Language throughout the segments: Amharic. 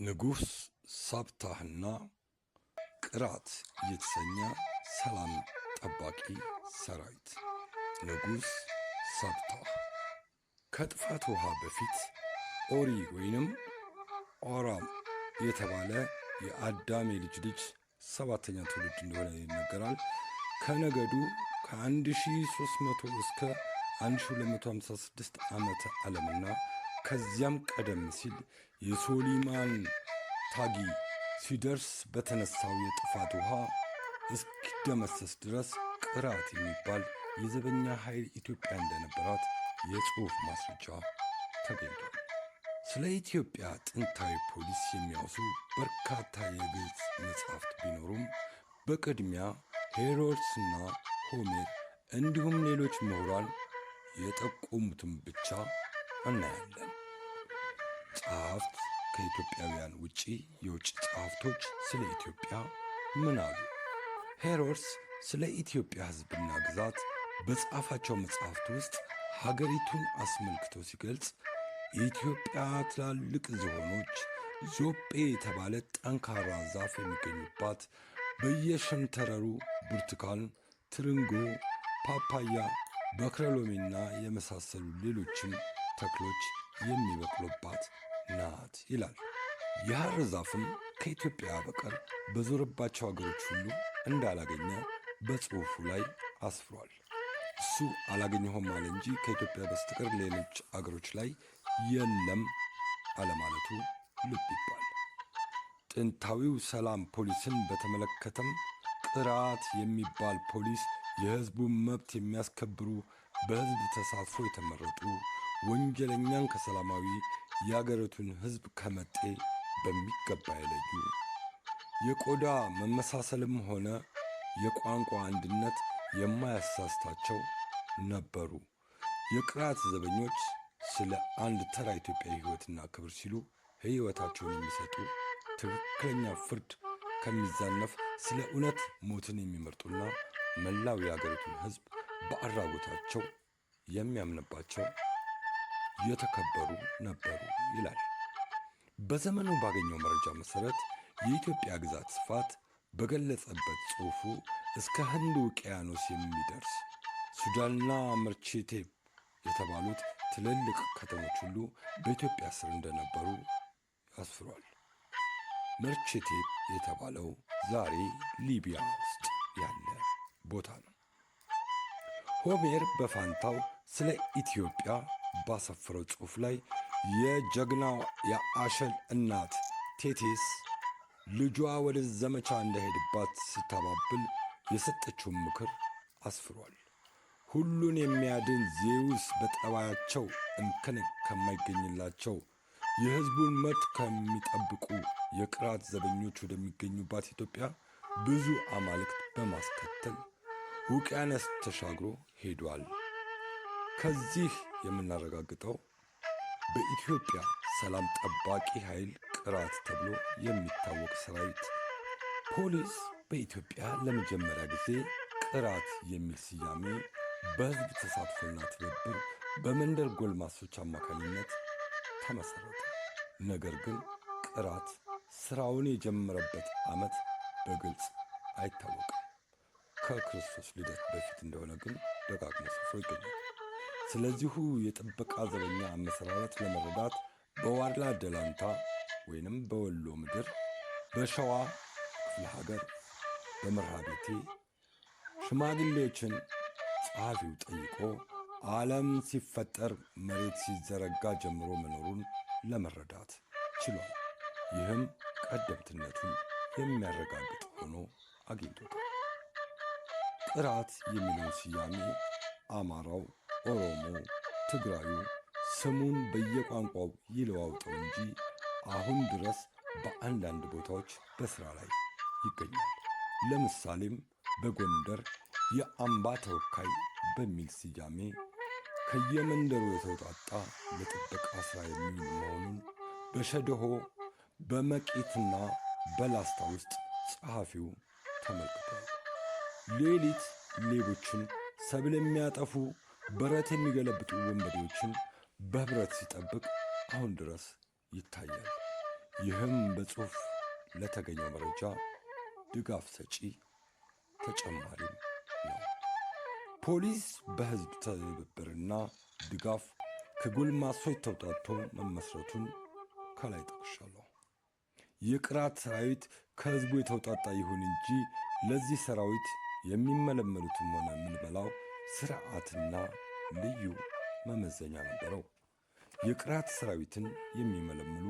ንጉሥ ሳብታህና ቅራት የተሰኘ ሰላም ጠባቂ ሰራዊት። ንጉሥ ሳብታህ ከጥፋት ውሃ በፊት ኦሪ ወይንም ኦራም የተባለ የአዳም ልጅ ሰባተኛ ትውልድ እንደሆነ ይነገራል። ከነገዱ ከ1300 እስከ 1256 ዓመተ ዓለምና ከዚያም ቀደም ሲል የሶሊማን ታጊ ሲደርስ በተነሳው የጥፋት ውሃ እስኪደመሰስ ድረስ ቅራት የሚባል የዘበኛ ኃይል ኢትዮጵያ እንደነበራት የጽሑፍ ማስረጃ ተገኝቷል። ስለ ኢትዮጵያ ጥንታዊ ፖሊስ የሚያወሱ በርካታ የግዕዝ መጻሕፍት ቢኖሩም በቅድሚያ ሄሮድስና ሆሜር እንዲሁም ሌሎች ምሁራን የጠቆሙትን ብቻ እናያለን። ጸሐፍት ከኢትዮጵያውያን ውጪ የውጭ ጸሐፍቶች ስለ ኢትዮጵያ ምን አሉ? ሄሮድስ ስለ ኢትዮጵያ ሕዝብና ግዛት በጻፋቸው መጻሕፍት ውስጥ ሀገሪቱን አስመልክቶ ሲገልጽ የኢትዮጵያ ትላልቅ ዝሆኖች፣ ዞጴ የተባለ ጠንካራ ዛፍ የሚገኙባት፣ በየሸንተረሩ ብርቱካን፣ ትርንጎ፣ ፓፓያ፣ በክረሎሚና የመሳሰሉ ሌሎችም ተክሎች የሚበቅሉባት ናት ይላል። የሐር ዛፍም ከኢትዮጵያ በቀር በዞረባቸው አገሮች ሁሉ እንዳላገኘ በጽሑፉ ላይ አስፍሯል። እሱ አላገኘሁም አለ እንጂ ከኢትዮጵያ በስተቀር ሌሎች አገሮች ላይ የለም አለማለቱ ልብ ይባል። ጥንታዊው ሰላም ፖሊስን በተመለከተም ቅራት የሚባል ፖሊስ የሕዝቡን መብት የሚያስከብሩ፣ በሕዝብ ተሳትፎ የተመረጡ፣ ወንጀለኛን ከሰላማዊ የአገሪቱን ሕዝብ ከመጤ በሚገባ የለዩ፣ የቆዳ መመሳሰልም ሆነ የቋንቋ አንድነት የማያሳስታቸው ነበሩ። የቅራት ዘበኞች ስለ አንድ ተራ ኢትዮጵያዊ ሕይወትና ክብር ሲሉ ሕይወታቸውን የሚሰጡ፣ ትክክለኛ ፍርድ ከሚዛነፍ ስለ እውነት ሞትን የሚመርጡና መላው የአገሪቱን ሕዝብ በአድራጎታቸው የሚያምንባቸው የተከበሩ ነበሩ ይላል። በዘመኑ ባገኘው መረጃ መሠረት የኢትዮጵያ ግዛት ስፋት በገለጸበት ጽሑፉ እስከ ህንድ ውቅያኖስ የሚደርስ ሱዳንና መርቼቴፕ የተባሉት ትልልቅ ከተሞች ሁሉ በኢትዮጵያ ስር እንደነበሩ ያስፍሯል። መርቼቴፕ የተባለው ዛሬ ሊቢያ ውስጥ ያለ ቦታ ነው። ሆሜር በፋንታው ስለ ኢትዮጵያ ባሰፈረው ጽሑፍ ላይ የጀግናው የአሸል እናት ቴቴስ ልጇ ወደ ዘመቻ እንዳይሄድባት ስታባብል የሰጠችውን ምክር አስፍሯል። ሁሉን የሚያድን ዜውስ በጠባያቸው እንከን ከማይገኝላቸው የሕዝቡን መብት ከሚጠብቁ የቅራት ዘበኞች ወደሚገኙባት ኢትዮጵያ ብዙ አማልክት በማስከተል ውቅያኖስ ተሻግሮ ሄዷል። ከዚህ የምናረጋግጠው በኢትዮጵያ ሰላም ጠባቂ ኃይል ቅራት ተብሎ የሚታወቅ ሰራዊት ፖሊስ በኢትዮጵያ ለመጀመሪያ ጊዜ ቅራት የሚል ስያሜ በሕዝብ ተሳትፎና ትብብር በመንደር ጎልማሶች አማካኝነት ተመሠረተ። ነገር ግን ቅራት ሥራውን የጀመረበት ዓመት በግልጽ አይታወቅም። ከክርስቶስ ልደት በፊት እንደሆነ ግን ደጋግሞ ሰፍሮ ይገኛል። ስለዚሁ የጥበቃ ዘበኛ አመሰራረት ለመረዳት በዋድላ ደላንታ ወይንም በወሎ ምድር፣ በሸዋ ክፍለ ሀገር፣ በመርሃቤቴ ሽማግሌዎችን ጸሐፊው ጠይቆ ዓለም ሲፈጠር መሬት ሲዘረጋ ጀምሮ መኖሩን ለመረዳት ችሏል። ይህም ቀደምትነቱን የሚያረጋግጥ ሆኖ አግኝቶታል። ቅራት የሚለውን ስያሜ አማራው፣ ኦሮሞ፣ ትግራዩ ስሙን በየቋንቋው ይለዋውጠው እንጂ አሁን ድረስ በአንዳንድ ቦታዎች በሥራ ላይ ይገኛል። ለምሳሌም በጎንደር የአምባ ተወካይ በሚል ስያሜ ከየመንደሩ የተውጣጣ ለጥበቃ ሥራ የሚውል መሆኑን በሸደሆ በመቄትና በላስታ ውስጥ ጸሐፊው ተመልክቷል። ሌሊት ሌቦችን፣ ሰብል የሚያጠፉ፣ በረት የሚገለብጡ ወንበዴዎችን በኅብረት ሲጠብቅ አሁን ድረስ ይታያል። ይህም በጽሑፍ ለተገኘው መረጃ ድጋፍ ሰጪ ተጨማሪም ነው። ፖሊስ በሕዝብ ትብብርና ድጋፍ ከጎልማሶች ተውጣቶ መመስረቱን ከላይ ጠቅሻለሁ። የቅራት ሰራዊት ከሕዝቡ የተውጣጣ ይሁን እንጂ ለዚህ ሰራዊት የሚመለመሉትም ሆነ ምልመላው ስርዓትና ልዩ መመዘኛ ነበረው። የቅራት ሰራዊትን የሚመለምሉ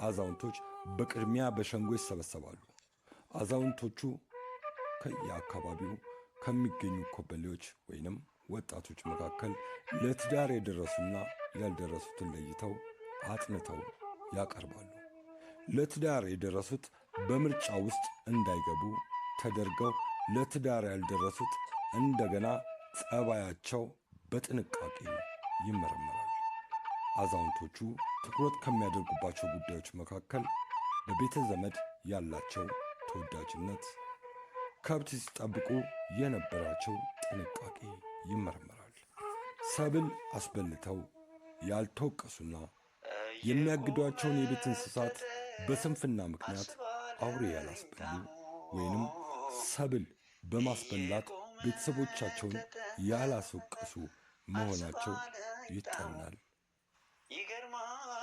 አዛውንቶች በቅድሚያ በሸንጎ ይሰበሰባሉ። አዛውንቶቹ ከየአካባቢው ከሚገኙ ኮበሌዎች ወይንም ወጣቶች መካከል ለትዳር የደረሱና ያልደረሱትን ለይተው አጥንተው ያቀርባሉ። ለትዳር የደረሱት በምርጫ ውስጥ እንዳይገቡ ተደርገው ለትዳር ያልደረሱት እንደገና ጸባያቸው በጥንቃቄ ይመረመራል። አዛውንቶቹ ትኩረት ከሚያደርጉባቸው ጉዳዮች መካከል በቤተ ዘመድ ያላቸው ተወዳጅነት፣ ከብት ሲጠብቁ የነበራቸው ጥንቃቄ ይመረመራል። ሰብል አስበልተው ያልተወቀሱና የሚያግዷቸውን የቤት እንስሳት በስንፍና ምክንያት አውሬ ያላስበሉ ወይንም ሰብል በማስበላት ቤተሰቦቻቸውን ያላስወቀሱ መሆናቸው ይጠናል።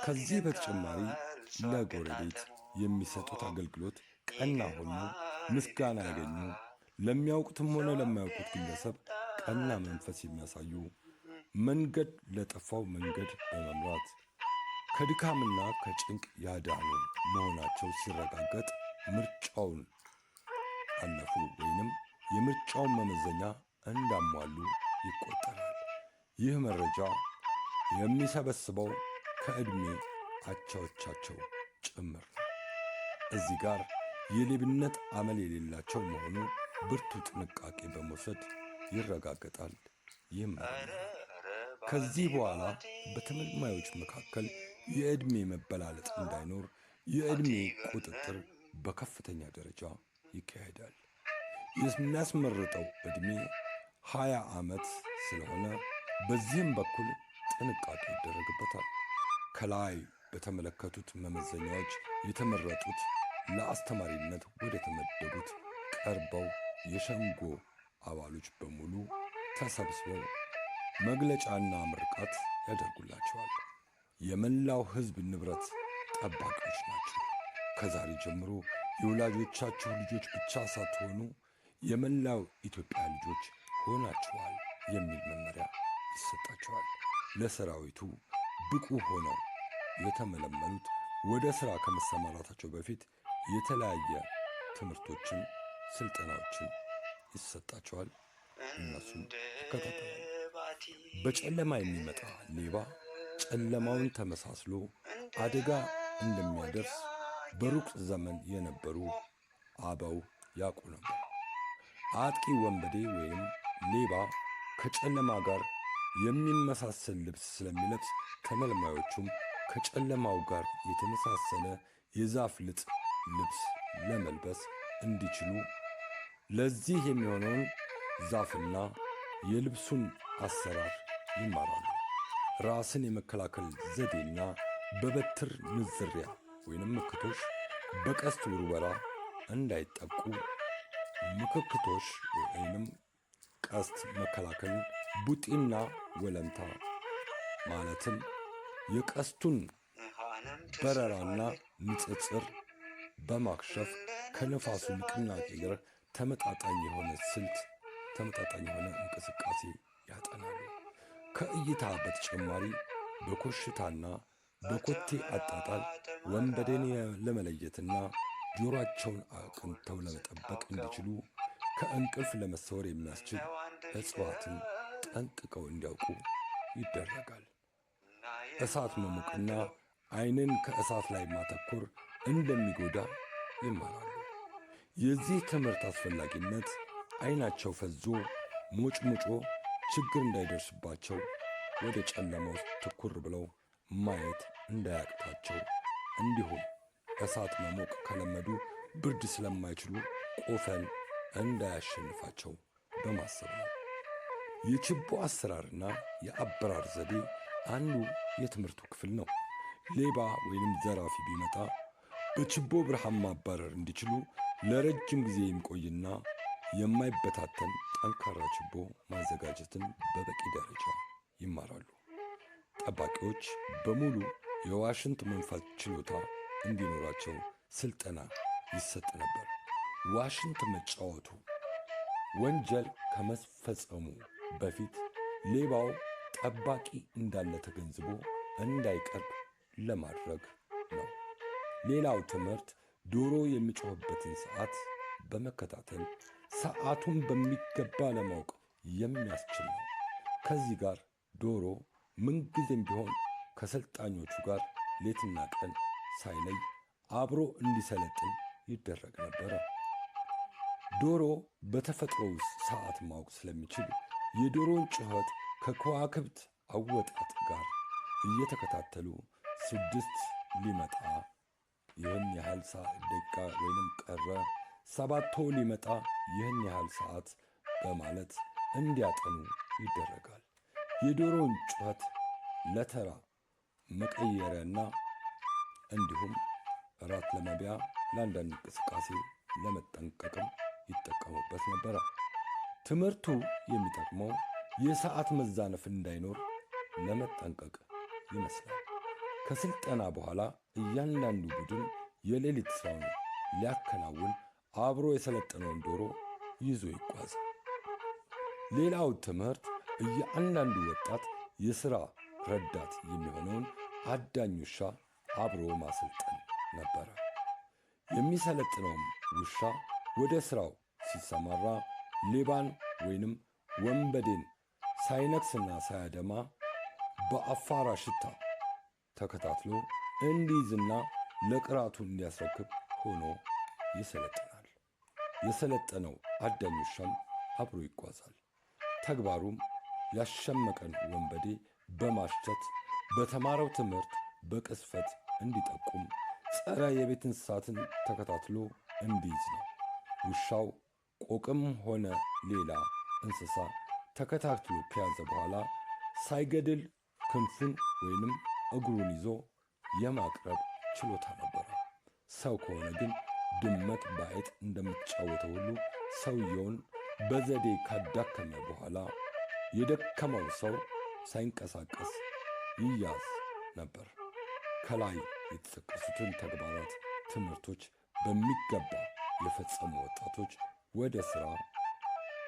ከዚህ በተጨማሪ ለጎረቤት የሚሰጡት አገልግሎት ቀና ሆኖ ምስጋና ያገኙ፣ ለሚያውቁትም ሆነ ለማያውቁት ግለሰብ ቀና መንፈስ የሚያሳዩ፣ መንገድ ለጠፋው መንገድ በመምራት ከድካምና ከጭንቅ ያዳኑ መሆናቸው ሲረጋገጥ ምርጫውን አለፉ ወይንም የምርጫውን መመዘኛ እንዳሟሉ ይቆጠራል። ይህ መረጃ የሚሰበስበው ከዕድሜ አቻዎቻቸው ጭምር ነው። እዚህ ጋር የሌብነት አመል የሌላቸው መሆኑ ብርቱ ጥንቃቄ በመውሰድ ይረጋገጣል፣ ይመረመራል። ከዚህ በኋላ በተመልማዮች መካከል የዕድሜ መበላለጥ እንዳይኖር የዕድሜ ቁጥጥር በከፍተኛ ደረጃ ይካሄዳል። የሚያስመርጠው ዕድሜ 20 ዓመት ስለሆነ በዚህም በኩል ጥንቃቄ ይደረግበታል። ከላይ በተመለከቱት መመዘኛዎች የተመረጡት ለአስተማሪነት ወደ ተመደቡት ቀርበው የሸንጎ አባሎች በሙሉ ተሰብስበው መግለጫና ምርቃት ያደርጉላቸዋል። የመላው ሕዝብ ንብረት ጠባቂዎች ናቸው። ከዛሬ ጀምሮ የወላጆቻችሁ ልጆች ብቻ ሳትሆኑ የመላው ኢትዮጵያ ልጆች ሆናችኋል የሚል መመሪያ ይሰጣቸዋል። ለሰራዊቱ ብቁ ሆነው የተመለመሉት ወደ ሥራ ከመሰማራታቸው በፊት የተለያየ ትምህርቶችን፣ ስልጠናዎችን ይሰጣቸዋል። እነሱም ይከታተላሉ። በጨለማ የሚመጣ ሌባ ጨለማውን ተመሳስሎ አደጋ እንደሚያደርስ በሩቅ ዘመን የነበሩ አበው ያውቁ ነበር። አጥቂ ወንበዴ ወይም ሌባ ከጨለማ ጋር የሚመሳሰል ልብስ ስለሚለብስ ተመልማዮቹም ከጨለማው ጋር የተመሳሰለ የዛፍ ልጥ ልብስ ለመልበስ እንዲችሉ ለዚህ የሚሆነውን ዛፍና የልብሱን አሰራር ይማራሉ። ራስን የመከላከል ዘዴና በበትር ንዝሪያ ወይንም ምክቶሽ፣ በቀስት ውርወራ እንዳይጠቁ ምክክቶሽ ወይንም ቀስት መከላከል፣ ቡጢና ወለምታ ማለትም የቀስቱን በረራና ንጽጽር በማክሸፍ ከነፋሱ ንቅናቄ ጋር ተመጣጣኝ የሆነ ስልት፣ ተመጣጣኝ የሆነ እንቅስቃሴ ያጠናሉ። ከእይታ በተጨማሪ በኮሽታና በኮቴ አጣጣል ወንበዴን ለመለየትና ጆሮአቸውን አቅንተው ለመጠበቅ እንዲችሉ ከእንቅልፍ ለመሰወር የሚያስችል እጽዋትን ጠንቅቀው እንዲያውቁ ይደረጋል። እሳት መሞቅና ዓይንን ከእሳት ላይ ማተኮር እንደሚጎዳ ይማራሉ። የዚህ ትምህርት አስፈላጊነት ዓይናቸው ፈዞ ሞጭሙጮ ችግር እንዳይደርስባቸው ወደ ጨለማው ትኩር ብለው ማየት እንዳያቅታቸው፣ እንዲሁም እሳት መሞቅ ከለመዱ ብርድ ስለማይችሉ ቆፈን እንዳያሸንፋቸው በማሰብ ነው። የችቦ አሰራርና የአበራር ዘዴ አንዱ የትምህርቱ ክፍል ነው። ሌባ ወይንም ዘራፊ ቢመጣ በችቦ ብርሃን ማባረር እንዲችሉ ለረጅም ጊዜ የሚቆይና የማይበታተን ጠንካራ ችቦ ማዘጋጀትን በበቂ ደረጃ ይማራሉ። ጠባቂዎች በሙሉ የዋሽንት መንፋት ችሎታ እንዲኖራቸው ስልጠና ይሰጥ ነበር። ዋሽንት መጫወቱ ወንጀል ከመፈጸሙ በፊት ሌባው ጠባቂ እንዳለ ተገንዝቦ እንዳይቀርብ ለማድረግ ነው። ሌላው ትምህርት ዶሮ የሚጮህበትን ሰዓት በመከታተል ሰዓቱን በሚገባ ለማወቅ የሚያስችል ነው። ከዚህ ጋር ዶሮ ምንጊዜም ቢሆን ከሰልጣኞቹ ጋር ሌትና ቀን ሳይለይ አብሮ እንዲሰለጥን ይደረግ ነበረ። ዶሮ በተፈጥሮ ውስጥ ሰዓት ማወቅ ስለሚችል የዶሮን ጩኸት ከከዋክብት አወጣጥ ጋር እየተከታተሉ 6 ሊመጣ ይህን ያህል ደቂቃ ወይንም ቀረ፣ 7 ሊመጣ ይህን ያህል ሰዓት በማለት እንዲያጠኑ ይደረጋል። የዶሮን ጩኸት ለተራ መቀየሪያና እንዲሁም እራት ለመብያ ለአንዳንድ እንቅስቃሴ ለመጠንቀቅም ይጠቀሙበት ነበረ። ትምህርቱ የሚጠቅመው የሰዓት መዛነፍ እንዳይኖር ለመጠንቀቅ ይመስላል። ከስልጠና በኋላ እያንዳንዱ ቡድን የሌሊት ስራውን ሊያከናውን አብሮ የሰለጠነውን ዶሮ ይዞ ይጓዛል። ሌላው ትምህርት እያንዳንዱ ወጣት የሥራ ረዳት የሚሆነውን አዳኝ ውሻ አብሮ ማሰልጠን ነበረ። የሚሰለጥነውም ውሻ ወደ ሥራው ሲሰማራ ሌባን ወይንም ወንበዴን ሳይነክስና ሳያደማ በአፋራ ሽታ ተከታትሎ እንዲይዝና ለቅራቱ እንዲያስረክብ ሆኖ ይሰለጥናል። የሰለጠነው አዳኝ ውሻም አብሮ ይጓዛል። ተግባሩም ያሸመቀን ወንበዴ በማሽተት በተማረው ትምህርት በቅስፈት እንዲጠቁም ጸረ የቤት እንስሳትን ተከታትሎ እንዲይዝ ነው። ውሻው ቆቅም ሆነ ሌላ እንስሳ ተከታትሎ ከያዘ በኋላ ሳይገድል ክንፉን ወይንም እግሩን ይዞ የማቅረብ ችሎታ ነበረ። ሰው ከሆነ ግን ድመት በአይጥ እንደምትጫወተው ሁሉ ሰውየውን በዘዴ ካዳከመ በኋላ የደከመው ሰው ሳይንቀሳቀስ ይያዝ ነበር። ከላይ የተጠቀሱትን ተግባራት ትምህርቶች በሚገባ የፈጸሙ ወጣቶች ወደ ሥራ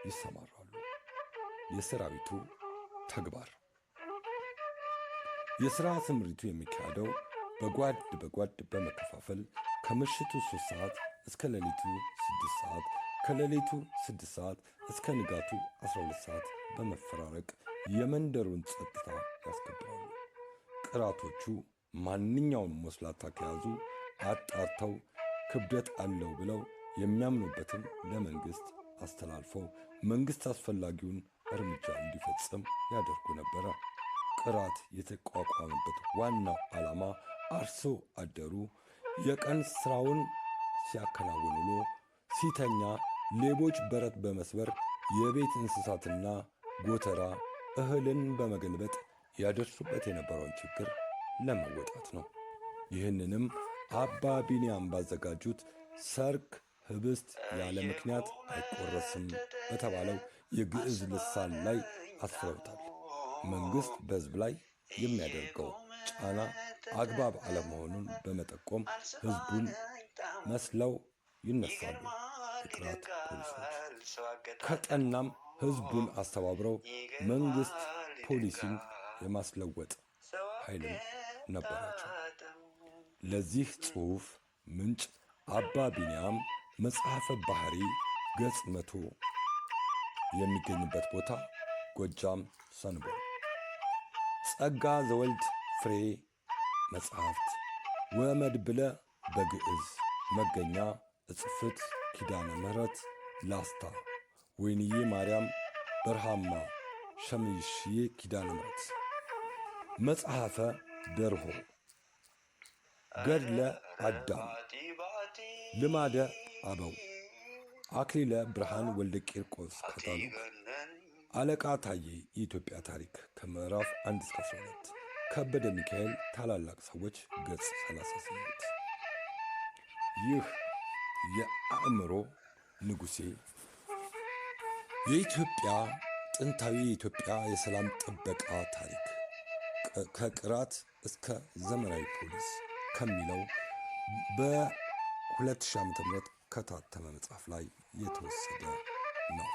ይሰማራሉ። የሰራዊቱ ተግባር የሥራ ስምሪቱ የሚካሄደው በጓድ በመከፋፈል ከምሽቱ 3 ሰዓት እስከ ሌሊቱ 6 ሰዓት፣ ከሌሊቱ 6 ሰዓት እስከ ንጋቱ 12 ሰዓት በመፈራረቅ የመንደሩን ጸጥታ ያስከብራሉ። ቅራቶቹ ማንኛውን ወስላታ ከያዙ አጣርተው ክብደት አለው ብለው የሚያምኑበትን ለመንግሥት አስተላልፈው መንግሥት አስፈላጊውን እርምጃ እንዲፈጽም ያደርጉ ነበረ። ቅራት የተቋቋመበት ዋናው ዓላማ አርሶ አደሩ የቀን ሥራውን ሲያከናውን ውሎ ሲተኛ ሌቦች በረት በመስበር የቤት እንስሳትና ጎተራ እህልን በመገልበጥ ያደርሱበት የነበረውን ችግር ለመወጣት ነው። ይህንንም አባ ቢንያም ባዘጋጁት ሰርክ ህብስት ያለ ምክንያት አይቆረስም በተባለው የግዕዝ ልሳን ላይ አስፍረውታል። መንግሥት በሕዝብ ላይ የሚያደርገው ጫና አግባብ አለመሆኑን በመጠቆም ሕዝቡን መስለው ይነሳሉ የቅራት ፖሊሶች። ከጠናም ሕዝቡን አስተባብረው መንግሥት ፖሊሲን የማስለወጥ ኃይልም ነበራቸው። ለዚህ ጽሑፍ ምንጭ አባ ቢንያም መጽሐፈ ባሕሪ ገጽ 100 የሚገኝበት ቦታ ጎጃም ሰንቦ። ጸጋ ዘወልድ ፍሬ መጽሐፍት ወመድብለ በግዕዝ መገኛ እጽፍት ኪዳነ ምሕረት ላስታ ወይንዬ ማርያም በርሃማ ሸምይሽዬ ኪዳነ ምሕረት። መጽሐፈ ደርሆ ገድለ አዳም ልማደ አበው አክሊለ ብርሃን ወልደ ቂርቆስ ካታሎግ አለቃ ታዬ የኢትዮጵያ ታሪክ ከምዕራፍ 1 እስከ 12 ከበደ ሚካኤል ታላላቅ ሰዎች ገጽ 38 ይህ የአእምሮ ንጉሴ የኢትዮጵያ ጥንታዊ የኢትዮጵያ የሰላም ጥበቃ ታሪክ ከቅራት እስከ ዘመናዊ ፖሊስ ከሚለው በ2000 ዓ.ም ከታተመ መጽሐፍ ላይ የተወሰደ ነው።